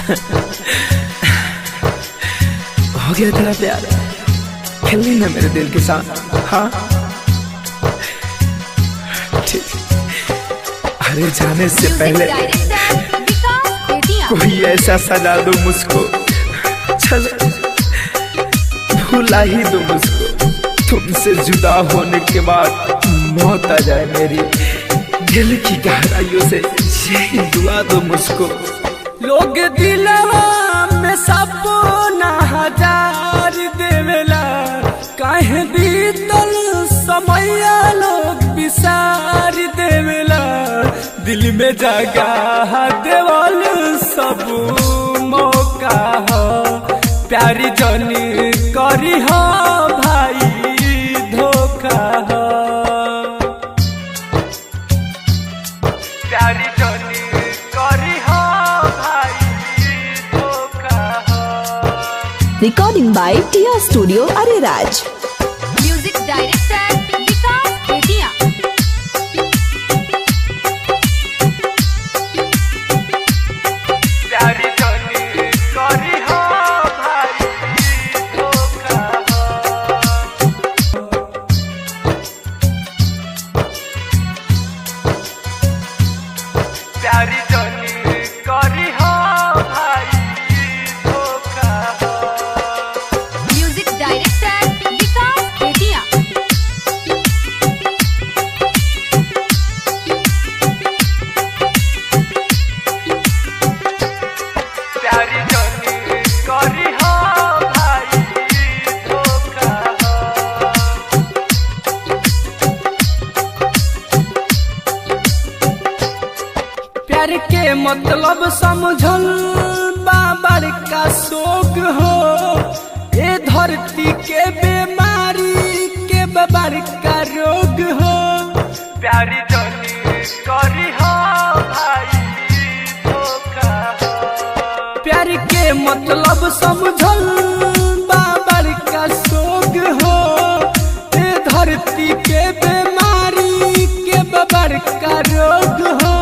हो गया तेरा प्यार, खेलनी ना मेरे दिल के साथ। हाँ ठीक। अरे जाने से पहले कोई ऐसा सजा दो मुझको, चल भुला ही दो मुझको। तुमसे जुदा होने के बाद मौत आ जाए मेरी, दिल की गहराइयों से यही दुआ दो मुझको। लोग दिलवा में सपना हजार देवेला, काहे बीतल समैया लोग विसार देवेला। दिल में जगह देवल सब मौका हो, प्यारी जनी करी हो भाई धोखा हो। प्यारी जनी करी हो भाई धोखा हो। रिकॉर्डिंग बाय टिया studio Areraj. Music director Vikas Bettiah. प्यारी जनी करी हो भाई धोखा हो। प्यारी जनी करी हो भाई धोखा हो। Music director Vikas Bettiah. प्यारी जनी करी हो भाई धोखा हो। प्यार के मतलब समझल बाबर का शोक हो, ये धरती के बीमारी के बाबर का रोग हो। प्यारी जनी करी हो भाई धोखा हो। प्यार के मतलब समझल बाबर का शोक हो, ये धरती के बीमारी के बाबर का रोग हो।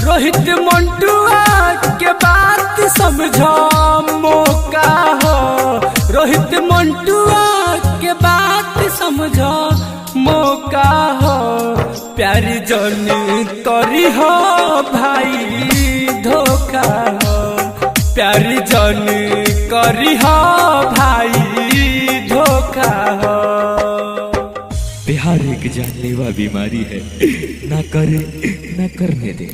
रोहित मंटुआ के बात समझो मौका हो, रोहित मंटुआ के बात समझो मौका हो। प्यारी जनी करी हो भाई धोखा हो, प्यारी जनी करी हो भाई धोखा हो। प्यार एक जानलेवा बीमारी है, ना करे ना करने दे।